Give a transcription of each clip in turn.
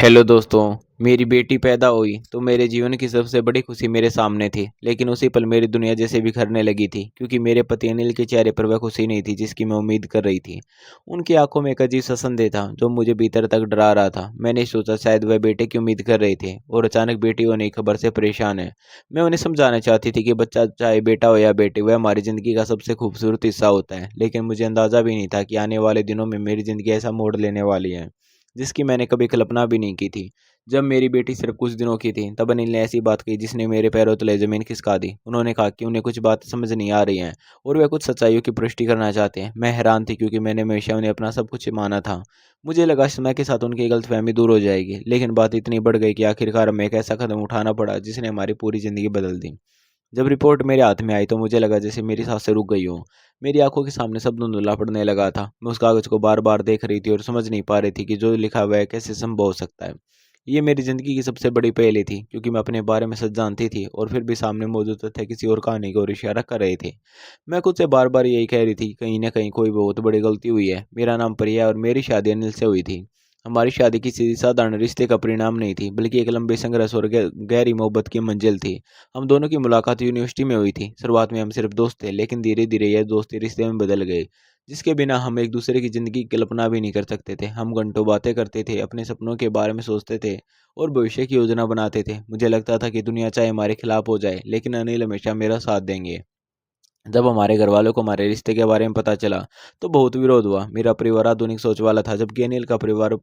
Hello दोस्तों। मेरी बेटी पैदा हुई तो मेरे जीवन की सबसे बड़ी खुशी मेरे सामने थी, लेकिन उसी पल मेरी दुनिया जैसे बिखरने लगी थी, क्योंकि मेरे पति अनिल के चेहरे पर वह खुशी नहीं थी जिसकी मैं उम्मीद कर रही थी। उनकी आंखों में एक अजीब सा संदेह था जो मुझे भीतर तक डरा रहा था। मैंने सोचा शायद वह बेटे की उम्मीद कर रहे थे और अचानक बेटी होने की खबर से परेशान है। मैं उन्हें समझाना चाहती थी कि बच्चा चाहे बेटा हो या बेटी, वह हमारी ज़िंदगी का सबसे खूबसूरत हिस्सा होता है, लेकिन मुझे अंदाज़ा भी नहीं था कि आने वाले दिनों में मेरी ज़िंदगी ऐसा मोड़ लेने वाली है जिसकी मैंने कभी कल्पना भी नहीं की थी। जब मेरी बेटी सिर्फ कुछ दिनों की थी, तब अनिल ने ऐसी बात कही जिसने मेरे पैरों तले ज़मीन खिसका दी। उन्होंने कहा कि उन्हें कुछ बात समझ नहीं आ रही हैं और वे कुछ सच्चाइयों की पुष्टि करना चाहते हैं। मैं हैरान थी, क्योंकि मैंने हमेशा उन्हें अपना सब कुछ माना था। मुझे लगा समय के साथ उनकी गलतफहमी दूर हो जाएगी, लेकिन बात इतनी बढ़ गई कि आखिरकार हमें एक ऐसा कदम उठाना पड़ा जिसने हमारी पूरी ज़िंदगी बदल दी। जब रिपोर्ट मेरे हाथ में आई तो मुझे लगा जैसे मेरी सांसें रुक गई हों। मेरी आंखों के सामने सब धुंधला पड़ने लगा था। मैं उस कागज़ को बार-बार देख रही थी और समझ नहीं पा रही थी कि जो लिखा हुआ है कैसे संभव हो सकता है। ये मेरी ज़िंदगी की सबसे बड़ी पहेली थी, क्योंकि मैं अपने बारे में सच जानती थी और फिर भी सामने मौजूद तथ्य किसी और कहानी की ओर इशारा कर रहे थे। मैं खुद से बार-बार यही कह रही थी, कहीं न कहीं कोई बहुत बड़ी गलती हुई है। मेरा नाम प्रिया है और मेरी शादी अनिल से हुई थी। हमारी शादी किसी साधारण रिश्ते का परिणाम नहीं थी, बल्कि एक लंबे संघर्ष और गहरी मोहब्बत की मंजिल थी। हम दोनों की मुलाकात यूनिवर्सिटी में हुई थी। शुरुआत में हम सिर्फ दोस्त थे, लेकिन धीरे-धीरे यह दोस्ती रिश्ते में बदल गई, जिसके बिना हम एक दूसरे की ज़िंदगी की कल्पना भी नहीं कर सकते थे। हम घंटों बातें करते थे, अपने सपनों के बारे में सोचते थे और भविष्य की योजना बनाते थे। मुझे लगता था कि दुनिया चाहे हमारे खिलाफ हो जाए, लेकिन अनिल हमेशा मेरा साथ देंगे। जब हमारे घरवालों को हमारे रिश्ते के बारे में पता चला, तो बहुत विरोध हुआ। मेरा परिवार आधुनिक सोच वाला था, जबकि अनिल का परिवार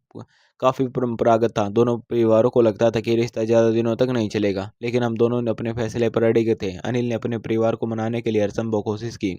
काफ़ी परंपरागत था। दोनों परिवारों को लगता था कि रिश्ता ज़्यादा दिनों तक नहीं चलेगा, लेकिन हम दोनों ने अपने फैसले पर अड़िग थे। अनिल ने अपने परिवार को मनाने के लिए हर संभव कोशिश की।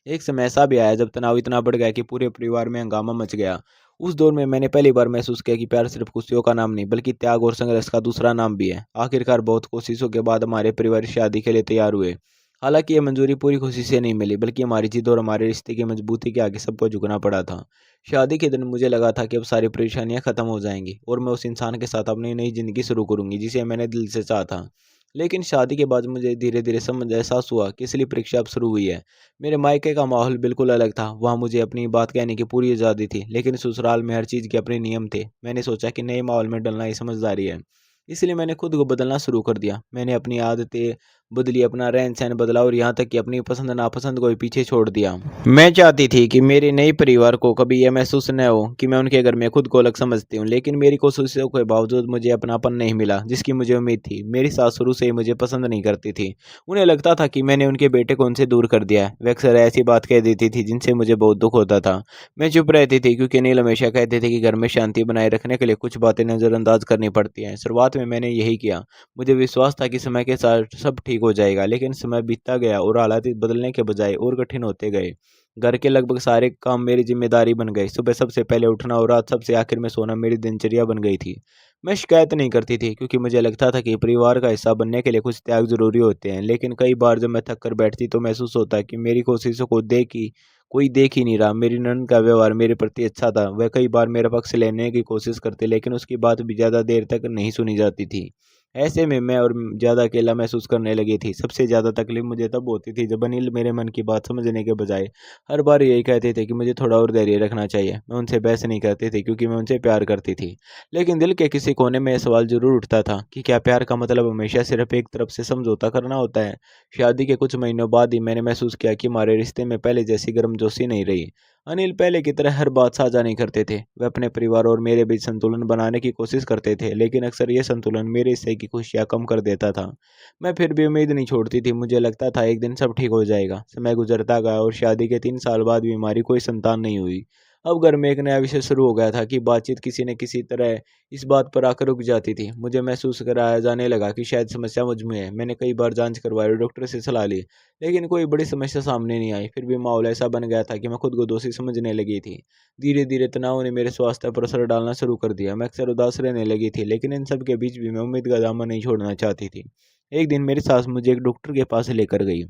एक समय ऐसा भी आया जब तनाव इतना बढ़ गया कि पूरे परिवार में हंगामा मच गया। उस दौर में मैंने पहली बार महसूस किया कि प्यार सिर्फ खुशियों का नाम नहीं, बल्कि त्याग और संघर्ष का दूसरा नाम भी है। आखिरकार बहुत कोशिशों के बाद हमारे परिवार शादी के लिए तैयार हुए। हालाँकि ये मंजूरी पूरी खुशी से नहीं मिली, बल्कि हमारी जिद और हमारे रिश्ते की मजबूती के आगे सबको झुकना पड़ा था। शादी के दिन मुझे लगा था कि अब सारी परेशानियाँ खत्म हो जाएँगी और मैं उस इंसान के साथ अपनी नई ज़िंदगी शुरू करूँगी जिसे मैंने दिल से चाहा था। लेकिन शादी के बाद मुझे धीरे-धीरे समझ एहसास हुआ कि असली परीक्षा अब शुरू हुई है। मेरे मायके का माहौल बिल्कुल अलग था। वहाँ मुझे अपनी बात कहने की पूरी आज़ादी थी, लेकिन ससुराल में हर चीज़ के अपने नियम थे। मैंने सोचा कि नए माहौल में ढलना ही समझदारी है। इसलिए मैंने खुद को बदलना शुरू कर दिया। मैंने अपनी आदतें बदली, अपना रहन-सहन बदला और यहाँ तक कि अपनी पसंद-नापसंद को भी पीछे छोड़ दिया। मैं चाहती थी कि मेरे नए परिवार को कभी यह महसूस न हो कि मैं उनके घर में खुद को अलग समझती हूँ, लेकिन मेरी कोशिशों के बावजूद मुझे अपनापन नहीं मिला, जिसकी मुझे उम्मीद थी। मेरी सास शुरू से ही मुझे पसंद नहीं करती थी। उन्हें लगता था कि मैंने उनके बेटे को उनसे दूर कर दिया है। वे अक्सर ऐसी बात कह देती थी जिनसे मुझे बहुत दुःख होता था। मैं चुप रहती थी, क्योंकि अनिल हमेशा कहते थे कि घर में शांति बनाए रखने के लिए कुछ बातें नज़रअंदाज करनी पड़ती हैं। शुरुआत में मैंने यही किया। मुझे विश्वास था कि समय के साथ सब ठीक हो जाएगा, लेकिन समय बीतता गया और हालात बदलने के बजाय और कठिन होते गए। घर के लगभग सारे काम मेरी जिम्मेदारी बन गए। सुबह सबसे पहले उठना और रात सबसे आखिर में सोना मेरी दिनचर्या बन गई थी। मैं शिकायत नहीं करती थी, क्योंकि मुझे लगता था कि परिवार का हिस्सा बनने के लिए कुछ त्याग जरूरी होते हैं। लेकिन कई बार जब मैं थक कर बैठती तो महसूस होता कि मेरी कोशिशों को कोई देख ही नहीं रहा। मेरी ननद का व्यवहार मेरे प्रति अच्छा था। वह कई बार मेरा पक्ष लेने की कोशिश करते, लेकिन उसकी बात भी ज़्यादा देर तक नहीं सुनी जाती थी। ऐसे में मैं और ज़्यादा अकेला महसूस करने लगी थी। सबसे ज़्यादा तकलीफ़ मुझे तब होती थी जब अनिल मेरे मन की बात समझने के बजाय हर बार यही कहते थे कि मुझे थोड़ा और धैर्य रखना चाहिए। मैं उनसे बहस नहीं करती थी, क्योंकि मैं उनसे प्यार करती थी। लेकिन दिल के किसी कोने में यह सवाल ज़रूर उठता था कि क्या प्यार का मतलब हमेशा सिर्फ़ एक तरफ से समझौता करना होता है? शादी के कुछ महीनों बाद ही मैंने महसूस किया कि हमारे रिश्ते में पहले जैसी गर्मजोशी नहीं रही। अनिल पहले की तरह हर बात साझा नहीं करते थे। वे अपने परिवार और मेरे बीच संतुलन बनाने की कोशिश करते थे, लेकिन अक्सर ये संतुलन मेरे हिस्से की खुशियाँ कम कर देता था। मैं फिर भी उम्मीद नहीं छोड़ती थी। मुझे लगता था एक दिन सब ठीक हो जाएगा। समय गुजरता गया और शादी के 3 साल बाद भी हमारी कोई संतान नहीं हुई। अब घर में एक नया विषय शुरू हो गया था कि बातचीत किसी न किसी तरह इस बात पर आकर रुक जाती थी। मुझे महसूस कराया जाने लगा कि शायद समस्या मुझ में है। मैंने कई बार जाँच करवाई और डॉक्टर से सलाह ली, लेकिन कोई बड़ी समस्या सामने नहीं आई। फिर भी माहौल ऐसा बन गया था कि मैं खुद को दोषी समझने लगी थी। धीरे-धीरे तनाव ने मेरे स्वास्थ्य पर असर डालना शुरू कर दिया। मैं अक्सर उदास रहने लगी थी, लेकिन इन सब के बीच भी मैं उम्मीद का दामन नहीं छोड़ना चाहती थी। एक दिन मेरी सास मुझे एक डॉक्टर के पास लेकर गई।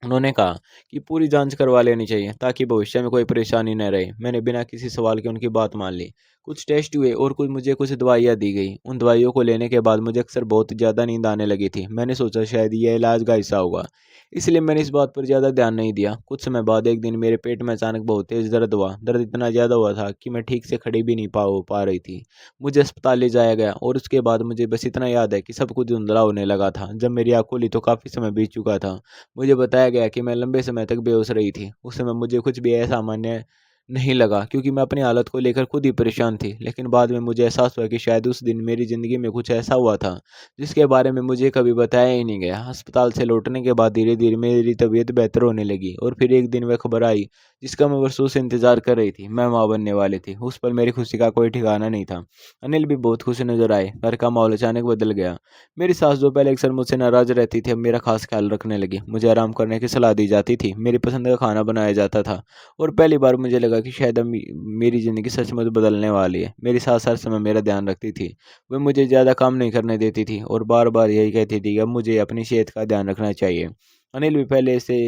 उन्होंने कहा कि पूरी जांच करवा लेनी चाहिए ताकि भविष्य में कोई परेशानी न रहे। मैंने बिना किसी सवाल के उनकी बात मान ली। कुछ टेस्ट हुए और कुछ दवाइयाँ दी गई। उन दवाइयों को लेने के बाद मुझे अक्सर बहुत ज़्यादा नींद आने लगी थी। मैंने सोचा शायद यह इलाज का हिस्सा होगा, इसलिए मैंने इस बात पर ज़्यादा ध्यान नहीं दिया। कुछ समय बाद एक दिन मेरे पेट में अचानक बहुत तेज़ दर्द हुआ। दर्द इतना ज़्यादा हुआ था कि मैं ठीक से खड़ी भी नहीं पा रही थी। मुझे अस्पताल ले जाया गया और उसके बाद मुझे बस इतना याद है कि सब कुछ धुंधला होने लगा था। जब मेरी आँख खुली तो काफ़ी समय बीत चुका था। मुझे बताया गया कि मैं लंबे समय तक बेहोश रही थी। उस समय मुझे कुछ भी असामान्य नहीं लगा क्योंकि मैं अपनी हालत को लेकर खुद ही परेशान थी। लेकिन बाद में मुझे एहसास हुआ कि शायद उस दिन मेरी ज़िंदगी में कुछ ऐसा हुआ था जिसके बारे में मुझे कभी बताया ही नहीं गया। अस्पताल से लौटने के बाद धीरे-धीरे मेरी तबीयत बेहतर होने लगी और फिर एक दिन वह खबर आई जिसका मैं वर्षों से इंतज़ार कर रही थी। मैं माँ बनने वाली थी। उस पल मेरी खुशी का कोई ठिकाना नहीं था। अनिल भी बहुत खुश नज़र आए। घर का माहौल अचानक बदल गया। मेरी सास जो पहले अक्सर मुझसे नाराज़ रहती थी अब मेरा खास ख्याल रखने लगी। मुझे आराम करने की सलाह दी जाती थी। मेरी पसंद का खाना बनाया जाता था और पहली बार मुझे लगा कि शायद अब मेरी ज़िंदगी सचमुच बदलने वाली है। मेरी सास हर समय मेरा ध्यान रखती थी। वह मुझे ज़्यादा काम नहीं करने देती थी और बार-बार यही कहती थी कि अब मुझे अपनी सेहत का ध्यान रखना चाहिए। अनिल भी पहले से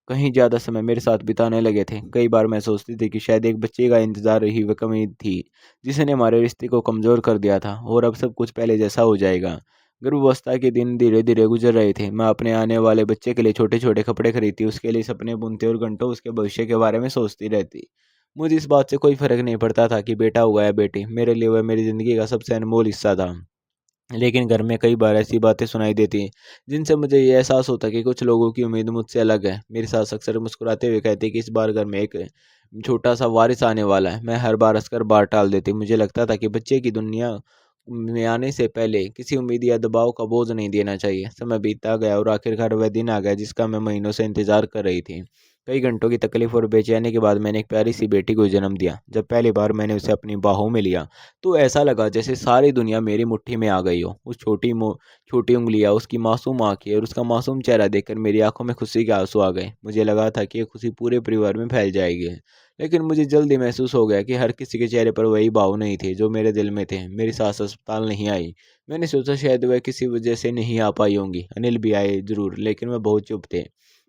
कहीं ज़्यादा समय मेरे साथ बिताने लगे थे। कई बार मैं सोचती थी कि शायद एक बच्चे का इंतज़ार ही वह कमी थी, जिसने हमारे रिश्ते को कमज़ोर कर दिया था और अब सब कुछ पहले जैसा हो जाएगा। गर्भावस्था के दिन धीरे-धीरे गुजर रहे थे। मैं अपने आने वाले बच्चे के लिए छोटे-छोटे कपड़े खरीदती, उसके लिए सपने बुनती और घंटों उसके भविष्य के बारे में सोचती रहती। मुझे इस बात से कोई फ़र्क नहीं पड़ता था कि बेटा हुआ या बेटी, मेरे लिए वह मेरी ज़िंदगी का सबसे अनमोल हिस्सा था। लेकिन घर में कई बार ऐसी बातें सुनाई देती, जिनसे मुझे ये एहसास होता कि कुछ लोगों की उम्मीद मुझसे अलग है। मेरी सास अक्सर मुस्कुराते हुए कहती कि इस बार घर में एक छोटा-सा वारिस आने वाला है। मैं हर बार हँसकर बात टाल देती। मुझे लगता था कि बच्चे की दुनिया में आने से पहले किसी उम्मीद या दबाव का बोझ नहीं देना चाहिए। समय बीतता गया और आखिरकार वह दिन आ गया जिसका मैं महीनों से इंतज़ार कर रही थी। कई घंटों की तकलीफ़ और बेचैनी के बाद मैंने एक प्यारी-सी बेटी को जन्म दिया। जब पहली बार मैंने उसे अपनी बाहों में लिया, तो ऐसा लगा जैसे सारी दुनिया मेरी मुट्ठी में आ गई हो। उस छोटी उँगलियाँ, उसकी मासूम आँखें और उसका मासूम चेहरा देखकर मेरी आँखों में खुशी के आँसू आ गए। मुझे लगा था कि ये खुशी पूरे परिवार में फैल जाएगी। लेकिन मुझे जल्द ही महसूस हो गया कि हर किसी के चेहरे पर वही भाव नहीं थे जो मेरे दिल में थे। मेरी सास अस्पताल नहीं आई। मैंने सोचा शायद वह किसी वजह से नहीं आ पाई होंगी। अनिल भी आए ज़रूर, लेकिन वह बहुत चुप थे।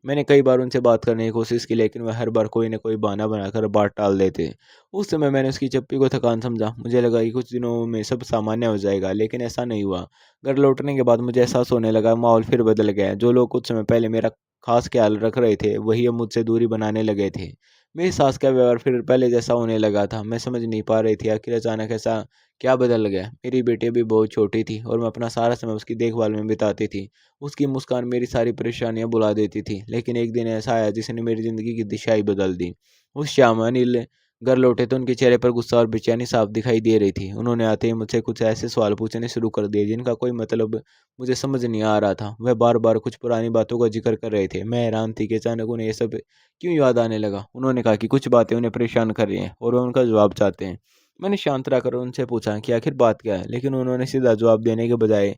मैंने कई बार उनसे बात करने की कोशिश की, लेकिन वह हर बार कोई न कोई बहाना बनाकर बात टाल देते। उस समय मैंने उसकी चप्पी को थकान समझा। मुझे लगा कि कुछ दिनों में सब सामान्य हो जाएगा, लेकिन ऐसा नहीं हुआ। घर लौटने के बाद मुझे एहसास होने लगा माहौल फिर बदल गया। जो लोग कुछ समय पहले मेरा खास ख्याल रख रहे थे, वही अब मुझसे दूरी बनाने लगे थे। मेरी सास का व्यवहार फिर पहले जैसा होने लगा था। मैं समझ नहीं पा रही थी आखिर अचानक ऐसा क्या बदल गया। मेरी बेटी अभी बहुत छोटी थी और मैं अपना सारा समय उसकी देखभाल में बिताती थी। उसकी मुस्कान मेरी सारी परेशानियां भुला देती थी। लेकिन एक दिन ऐसा आया जिसने मेरी ज़िंदगी की दिशा ही बदल दी। उस शाम अनिल घर लौटे तो उनके चेहरे पर गुस्सा और बेचैनी साफ दिखाई दे रही थी। उन्होंने आते ही मुझसे कुछ ऐसे सवाल पूछने शुरू कर दिए जिनका कोई मतलब मुझे समझ नहीं आ रहा था। वह बार-बार कुछ पुरानी बातों का ज़िक्र कर रहे थे। मैं हैरान थी कि अचानक उन्हें ये सब क्यों याद आने लगा। उन्होंने कहा कि कुछ बातें उन्हें परेशान कर रही हैं और वो उनका जवाब चाहते हैं। मैंने शांत रहकर उनसे पूछा कि आखिर बात क्या है? लेकिन उन्होंने सीधा जवाब देने के बजाय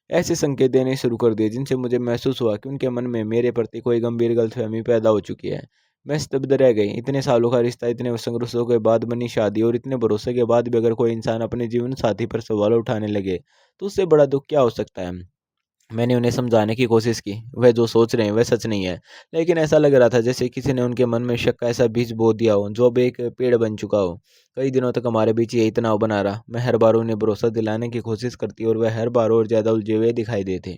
ऐसे संकेत देने शुरू कर दिए जिनसे मुझे महसूस हुआ कि उनके मन में मेरे प्रति कोई गंभीर गलतफ़हमी पैदा हो चुकी है। मैं स्तब्ध रह गई। इतने सालों का रिश्ता, इतने संघर्षों के बाद बनी शादी और इतने भरोसे के बाद भी अगर कोई इंसान अपने जीवन साथी पर सवाल उठाने लगे, तो उससे बड़ा दुःख क्या हो सकता है? मैंने उन्हें समझाने की कोशिश की, वह जो सोच रहे हैं वह सच नहीं है। लेकिन ऐसा लग रहा था जैसे किसी ने उनके मन में शक का ऐसा बीज बो दिया हो, जो अब एक पेड़ बन चुका हो। कई दिनों तक हमारे बीच यही तनाव बना रहा। मैं हर बार उन्हें भरोसा दिलाने की कोशिश करती और वह हर बार और ज़्यादा उलझे हुए दिखाई देते।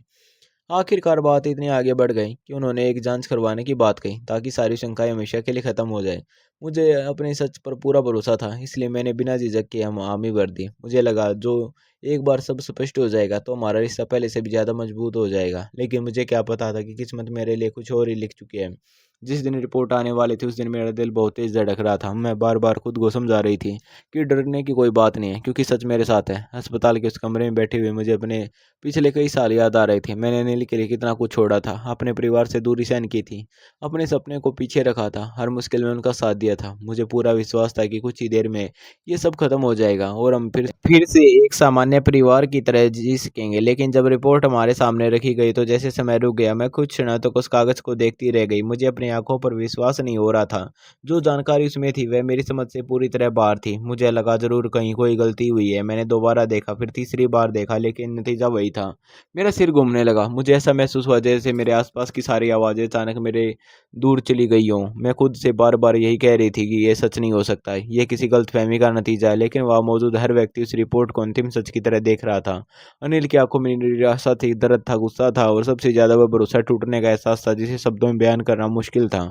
आखिरकार बात इतनी आगे बढ़ गई कि उन्होंने एक जांच करवाने की बात कही ताकि सारी शंकाएं हमेशा के लिए खत्म हो जाए। मुझे अपने सच पर पूरा भरोसा था, इसलिए मैंने बिना झिझक के हम हामी भर दी। मुझे लगा जो एक बार सब स्पष्ट हो जाएगा तो हमारा रिश्ता पहले से भी ज़्यादा मजबूत हो जाएगा। लेकिन मुझे क्या पता था कि किस्मत मेरे लिए कुछ और ही लिख चुकी है। जिस दिन रिपोर्ट आने वाली थी उस दिन मेरा दिल बहुत तेज धड़क रहा था। मैं बार बार खुद को समझा रही थी कि डरने की कोई बात नहीं है, क्योंकि सच मेरे साथ है। अस्पताल के उस कमरे में बैठे हुए मुझे अपने पिछले कई साल याद आ रहे थे। मैंने अनिल के लिए कितना कुछ छोड़ा था, अपने परिवार से दूरी सहन की थी, अपने सपने को पीछे रखा था, हर मुश्किल में उनका साथ दिया था। मुझे पूरा विश्वास था कि कुछ ही देर में ये सब खत्म हो जाएगा और हम फिर से एक सामान्य परिवार की तरह जी सकेंगे। लेकिन जब रिपोर्ट हमारे सामने रखी गई तो जैसे समय रुक गया। मैं कुछ क्षणों तक उस कागज़ को देखती रह गई। मुझे अपनी अपनी आंखों पर विश्वास नहीं हो रहा था। जो जानकारी उसमें थी वह मेरी समझ से पूरी तरह बाहर थी। मुझे लगा जरूर कहीं कोई गलती हुई है। मैंने दोबारा देखा, फिर तीसरी बार देखा, लेकिन नतीजा वही था। मेरा सिर घूमने लगा। मुझे ऐसा महसूस हुआ जैसे मेरे आसपास की सारी आवाज़ें अचानक मेरे दूर चली गई हों। मैं खुद से बार-बार यही कह रही थी कि ये सच नहीं हो सकता है, ये किसी गलतफ़हमी का नतीजा है, लेकिन वहाँ मौजूद हर व्यक्ति उस रिपोर्ट को अंतिम सच की तरह देख रहा था। अनिल की आंखों में निराशा थी, दर्द था, गुस्सा था और सबसे ज़्यादा वह भरोसा टूटने का एहसास था जिसे शब्दों में बयान करना मुश्किल था।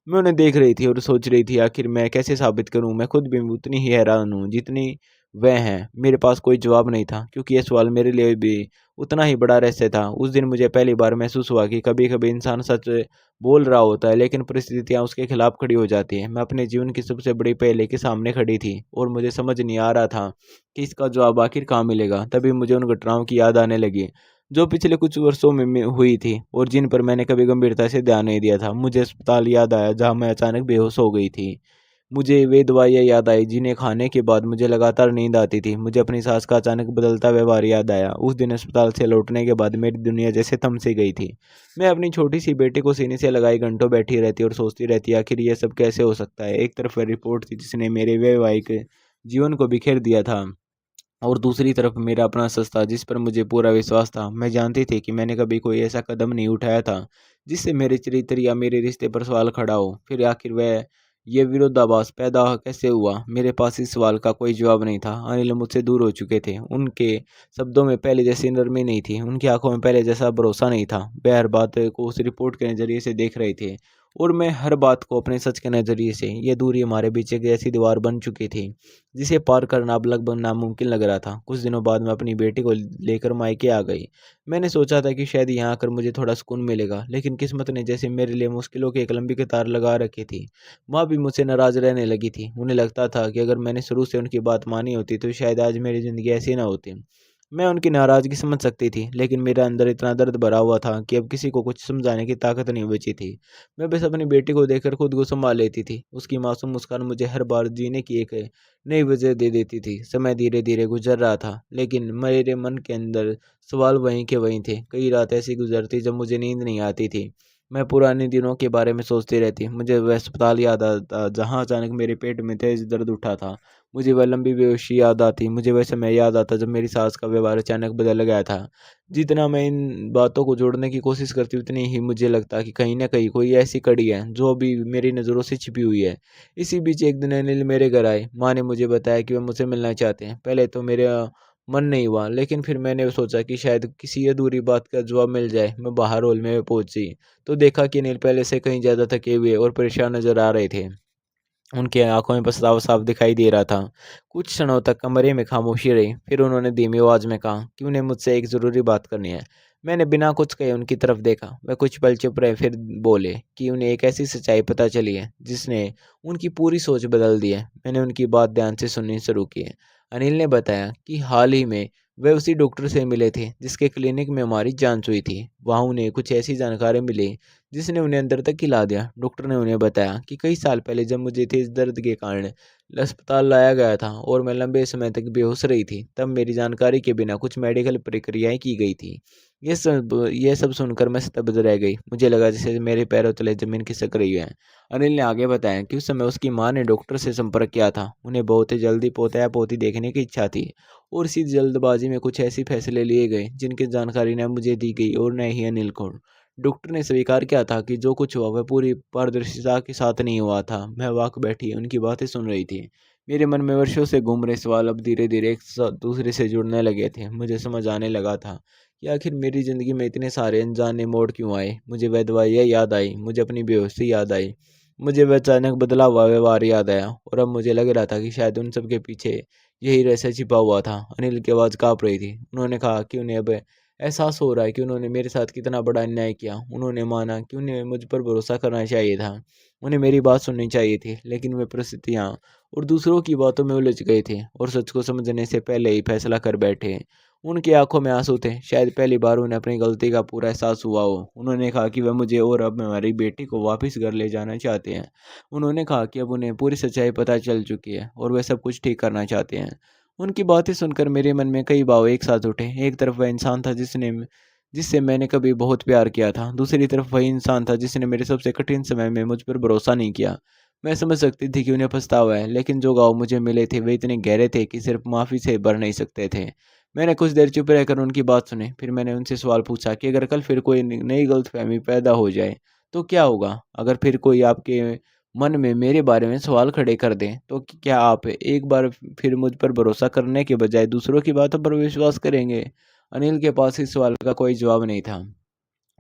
मैं उन्हें देख रही थी और सोच रही थी आखिर मैं कैसे साबित करूँ? मैं खुद भी उतनी ही हैरान हूँ जितनी वह हैं। मेरे पास कोई जवाब नहीं था क्योंकि ये सवाल मेरे लिए भी उतना ही बड़ा रहस्य था। उस दिन मुझे पहली बार महसूस हुआ कि कभी-कभी इंसान सच बोल रहा होता है, लेकिन परिस्थितियाँ उसके खिलाफ खड़ी हो जाती हैं। मैं अपने जीवन की सबसे बड़ी पहेली के सामने खड़ी थी और मुझे समझ नहीं आ रहा था कि इसका जवाब आखिर कहाँ मिलेगा। तभी मुझे उन घटनाओं की याद आने लगी जो पिछले कुछ वर्षों में हुई थी और जिन पर मैंने कभी गंभीरता से ध्यान नहीं दिया था। मुझे अस्पताल याद आया जहाँ मैं अचानक बेहोश हो गई थी। मुझे वे दवाइयाँ याद आई जिन्हें खाने के बाद मुझे लगातार नींद आती थी। मुझे अपनी सास का अचानक बदलता व्यवहार याद आया। उस दिन अस्पताल से लौटने के बाद मेरी दुनिया जैसे थम सी गई थी। मैं अपनी छोटी सी बेटी को सीने से लगाए घंटों बैठी रहती और सोचती रहती आखिर ये सब कैसे हो सकता है। एक तरफ वह रिपोर्ट थी जिसने मेरे वैवाहिक जीवन को बिखेर दिया था और दूसरी तरफ मेरा अपना सच था जिस पर मुझे पूरा विश्वास था। मैं जानती थी कि मैंने कभी कोई ऐसा कदम नहीं उठाया था जिससे मेरे चरित्र या मेरे रिश्ते पर सवाल खड़ा हो। फिर आखिर वह ये विरोधाभास पैदा कैसे हुआ? मेरे पास इस सवाल का कोई जवाब नहीं था। अनिल मुझसे दूर हो चुके थे। उनके शब्दों में पहले जैसी नरमी नहीं थी। उनकी आंखों में पहले जैसा भरोसा नहीं था। वह हर बात को उस रिपोर्ट के नज़रिए से देख रहे थे और मैं हर बात को अपने सच के नज़रिए से। ये दूरी हमारे बीच एक ऐसी दीवार बन चुकी थी जिसे पार करना अब लगभग नामुमकिन लग रहा था। कुछ दिनों बाद मैं अपनी बेटी को लेकर मायके आ गई। मैंने सोचा था कि शायद यहाँ आकर मुझे थोड़ा सुकून मिलेगा, लेकिन किस्मत ने जैसे मेरे लिए मुश्किलों की एक लंबी कतार लगा रखी थी। माँ भी मुझसे नाराज रहने लगी थी। उन्हें लगता था कि अगर मैंने शुरू से उनकी बात मानी होती तो शायद आज मेरी ज़िंदगी ऐसी ना होती। मैं उनकी नाराज़गी समझ सकती थी, लेकिन मेरे अंदर इतना दर्द भरा हुआ था कि अब किसी को कुछ समझाने की ताकत नहीं बची थी। मैं बस अपनी बेटी को देखकर खुद को संभाल लेती थी। उसकी मासूम मुस्कान मुझे हर बार जीने की एक नई वजह दे देती थी। समय धीरे-धीरे गुजर रहा था, लेकिन मेरे मन के अंदर सवाल वहीं के वहीं थे। कई रात ऐसी गुजरती जब मुझे नींद नहीं आती थी। मैं पुराने दिनों के बारे में सोचती रहती। मुझे वह अस्पताल याद आता जहाँ अचानक मेरे पेट में तेज़ दर्द उठा था। मुझे वह लंबी बेहोशी याद आती। मुझे वह समय याद आता जब मेरी सास का व्यवहार अचानक बदल गया था। जितना मैं इन बातों को जोड़ने की कोशिश करती उतनी ही मुझे लगता कि कहीं न कहीं कोई ऐसी कड़ी है जो अभी मेरी नज़रों से छिपी हुई है। इसी बीच एक दिन अनिल मेरे घर आए। माँ ने मुझे बताया कि वह मुझसे मिलना चाहते हैं। पहले तो मेरा मन नहीं हुआ, लेकिन फिर मैंने सोचा कि शायद किसी अधूरी बात का जवाब मिल जाए। मैं बाहर हॉल में पहुँची तो देखा कि अनिल पहले से कहीं ज़्यादा थके हुए और परेशान नज़र आ रहे थे। उनकी आँखों में पछतावा साफ दिखाई दे रहा था। कुछ क्षणों तक कमरे में खामोशी रही, फिर उन्होंने धीमी आवाज़ में कहा कि उन्हें मुझसे एक ज़रूरी बात करनी है। मैंने बिना कुछ कहे उनकी तरफ देखा। वह कुछ पल चुप रहे, फिर बोले कि उन्हें एक ऐसी सच्चाई पता चली है, जिसने उनकी पूरी सोच बदल दी है। मैंने उनकी बात ध्यान से सुननी शुरू की। अनिल ने बताया कि हाल ही में वे उसी डॉक्टर से मिले थे, जिसके क्लिनिक में हमारी जाँच हुई थी। वहाँ उन्हें कुछ ऐसी जानकारी मिली जिसने उन्हें अंदर तक हिला दिया। डॉक्टर ने उन्हें बताया कि कई साल पहले जब मुझे तेज़ दर्द के कारण अस्पताल लाया गया था और मैं लंबे समय तक बेहोश रही थी, तब मेरी जानकारी के बिना कुछ मेडिकल प्रक्रियाएं की गई थी। ये सब सुनकर मैं स्तब्ध रह गई। मुझे लगा जैसे मेरे पैरों तले ज़मीन खिसक रही है। अनिल ने आगे बताया कि उस समय उसकी माँ ने डॉक्टर से संपर्क किया था। उन्हें बहुत ही जल्दी पोता या पोती देखने की इच्छा थी और इसी जल्दबाजी में कुछ ऐसे फैसले लिए गए जिनकी जानकारी न मुझे दी गई और न ही अनिल को। डॉक्टर ने स्वीकार किया था कि जो कुछ हुआ वह पूरी पारदर्शिता के साथ नहीं हुआ था। मैं वाक बैठी उनकी बातें सुन रही थी। मेरे मन में वर्षों से घूम रहे सवाल अब धीरे-धीरे दूसरे से जुड़ने लगे थे। मुझे समझ आने लगा था कि आखिर मेरी ज़िंदगी में इतने सारे अनजाने मोड़ क्यों आए। मुझे वह दवाइयाँ याद आई, मुझे अपनी बेहोशी याद आई, मुझे वह अचानक बदला हुआ व्यवहार याद आया और अब मुझे लग रहा था कि शायद उन सब के पीछे यही रहस्य छिपा हुआ था। अनिल की आवाज़ काँप रही थी। उन्होंने कहा कि उन्हें अब एहसास हो रहा है कि उन्होंने मेरे साथ कितना बड़ा अन्याय किया। उन्होंने माना कि उन्हें मुझ पर भरोसा करना चाहिए था। उन्हें मेरी बात सुननी चाहिए थी, लेकिन वे परिस्थितियाँ और दूसरों की बातों में उलझ गए थे और सच को समझने से पहले ही फैसला कर बैठे। उनकी आंखों में आंसू थे। शायद पहली बार उन्हें अपनी गलती का पूरा एहसास हुआ हो। उन्होंने कहा कि वह मुझे और अब हमारी बेटी को वापस घर ले जाना चाहते हैं। उन्होंने कहा कि अब उन्हें पूरी सच्चाई पता चल चुकी है और वे सब कुछ ठीक करना चाहते हैं। उनकी बातें सुनकर मेरे मन में कई भाव एक साथ उठे। एक तरफ वह इंसान था जिसने जिससे मैंने कभी बहुत प्यार किया था। दूसरी तरफ वही इंसान था जिसने मेरे सबसे कठिन समय में मुझ पर भरोसा नहीं किया। मैं समझ सकती थी कि उन्हें पछतावा है, लेकिन जो घाव मुझे मिले थे वे इतने गहरे थे कि सिर्फ माफ़ी से भर नहीं सकते थे। मैंने कुछ देर चुप रहकर उनकी बात सुनी, फिर मैंने उनसे सवाल पूछा कि अगर कल फिर कोई नई गलतफ़हमी पैदा हो जाए, तो क्या होगा? अगर फिर कोई आपके मन में मेरे बारे में सवाल खड़े कर दें, तो क्या आप एक बार फिर मुझ पर भरोसा करने के बजाय दूसरों की बातों पर विश्वास करेंगे? अनिल के पास इस सवाल का कोई जवाब नहीं था।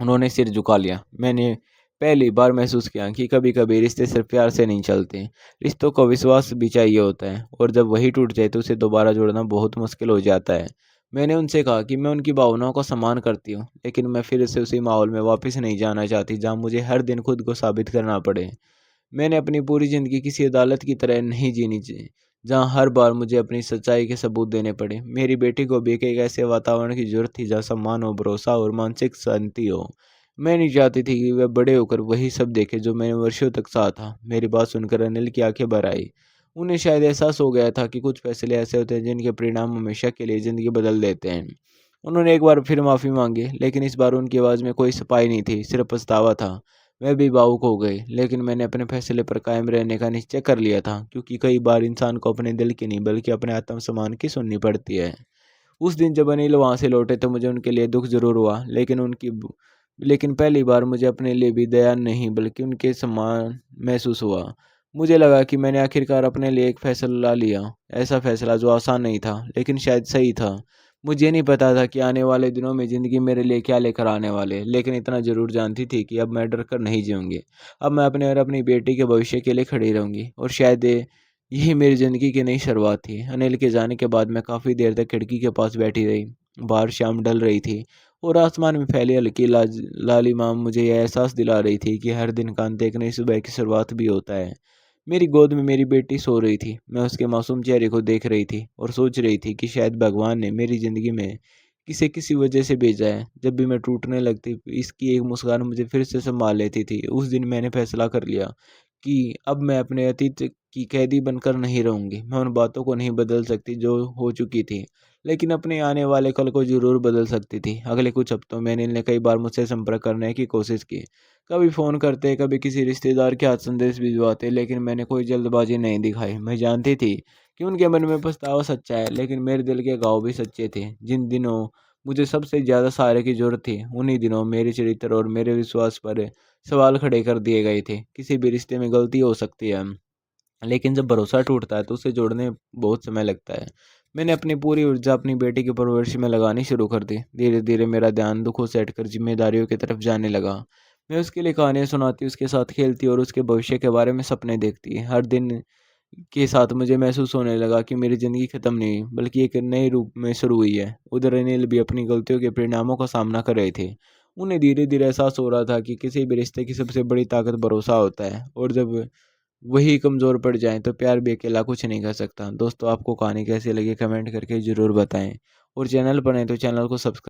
उन्होंने सिर झुका लिया। मैंने पहली बार महसूस किया कि कभी-कभी रिश्ते सिर्फ प्यार से नहीं चलते। रिश्तों को विश्वास भी चाहिए होता है, और जब वही टूट जाए तो उसे दोबारा जोड़ना बहुत मुश्किल हो जाता है। मैंने उनसे कहा कि मैं उनकी भावनाओं का सम्मान करती हूँ, लेकिन मैं फिर से उसी माहौल में वापस नहीं जाना चाहती जहाँ मुझे हर दिन खुद को साबित करना पड़े। मैंने अपनी पूरी ज़िंदगी किसी अदालत की तरह नहीं जीनी चाहिए, जहाँ हर बार मुझे अपनी सच्चाई के सबूत देने पड़े। मेरी बेटी को भी एक ऐसे वातावरण की ज़रूरत थी जहाँ सम्मान हो, भरोसा और मानसिक शांति हो। मैं नहीं चाहती थी कि वह बड़े होकर वही सब देखे जो मैंने वर्षों तक सहा था। मेरी बात सुनकर अनिल की आंखें भर आई। उन्हें शायद एहसास हो गया था कि कुछ फैसले ऐसे होते हैं जिनके परिणाम हमेशा के लिए ज़िंदगी बदल देते हैं। उन्होंने एक बार फिर माफ़ी मांगी, लेकिन इस बार उनकी आवाज़ में कोई सफाई नहीं थी, सिर्फ पछतावा था। मैं भी भावुक हो गई, लेकिन मैंने अपने फैसले पर कायम रहने का निश्चय कर लिया था, क्योंकि कई बार इंसान को अपने दिल की नहीं बल्कि अपने आत्मसम्मान की सुननी पड़ती है। उस दिन जब अनिल वहाँ से लौटे तो मुझे उनके लिए दुःख ज़रूर हुआ, लेकिन पहली बार मुझे अपने लिए भी दया नहीं बल्कि उनके सम्मान महसूस हुआ। मुझे लगा कि मैंने आखिरकार अपने लिए एक फ़ैसला लिया, ऐसा फ़ैसला जो आसान नहीं था, लेकिन शायद सही था। मुझे नहीं पता था कि आने वाले दिनों में ज़िंदगी मेरे लिए क्या लेकर आने वाले, लेकिन इतना ज़रूर जानती थी कि अब मैं डर कर नहीं जीऊँगी। अब मैं अपने और अपनी बेटी के भविष्य के लिए खड़ी रहूँगी, और शायद यही मेरी ज़िंदगी की नई शुरुआत थी। अनिल के जाने के बाद मैं काफ़ी देर तक खिड़की के पास बैठी रही। बाहर शाम ढल रही थी, और आसमान में फैली हल्की लालिमा मुझे यह एहसास दिला रही थी कि हर दिन का अंत एक नई सुबह की शुरुआत भी होता है। मेरी गोद में मेरी बेटी सो रही थी। मैं उसके मासूम चेहरे को देख रही थी और सोच रही थी कि शायद भगवान ने मेरी ज़िंदगी में किसे किसी वजह से भेजा है। जब भी मैं टूटने लगती, इसकी एक मुस्कान मुझे फिर से संभाल लेती थी। उस दिन मैंने फैसला कर लिया कि अब मैं अपने अतीत की कैदी बनकर नहीं रहूँगी। मैं उन बातों को नहीं बदल सकती जो हो चुकी थी, लेकिन अपने आने वाले कल को ज़रूर बदल सकती थी। अगले कुछ हफ्तों में अनिल ने कई बार मुझसे संपर्क करने की कोशिश की। कभी फ़ोन करते, कभी किसी रिश्तेदार के हाथ संदेश भिजवाते, लेकिन मैंने कोई जल्दबाजी नहीं दिखाई। मैं जानती थी कि उनके मन में पछतावा सच्चा है, लेकिन मेरे दिल के घाव भी सच्चे थे। जिन दिनों मुझे सबसे ज़्यादा सहारे की ज़रूरत थी, उन्हीं दिनों मेरे चरित्र और मेरे विश्वास पर सवाल खड़े कर दिए गए थे। किसी भी रिश्ते में गलती हो सकती है, लेकिन जब भरोसा टूटता है तो उसे जोड़ने बहुत समय लगता है। मैंने अपनी पूरी ऊर्जा अपनी बेटी की परवरिश में लगानी शुरू कर दी। धीरे-धीरे मेरा ध्यान दुखों से हटकर ज़िम्मेदारियों की तरफ जाने लगा। मैं उसके लिए कहानियाँ सुनाती, उसके साथ खेलती और उसके भविष्य के बारे में सपने देखती। हर दिन के साथ मुझे महसूस होने लगा कि मेरी ज़िंदगी खत्म नहीं, बल्कि एक नए रूप में शुरू हुई है। उधर अनिल भी अपनी गलतियों के परिणामों का सामना कर रहे थे। उन्हें धीरे-धीरे एहसास हो रहा था कि किसी भी रिश्ते की सबसे बड़ी ताकत भरोसा होता है, और जब वही कमज़ोर पड़ जाएँ तो प्यार भी अकेला कुछ नहीं कर सकता। दोस्तों, आपको कहानी कैसी लगी कमेंट करके ज़रूर बताएँ, और चैनल पर नए तो चैनल को सब्सक्राइब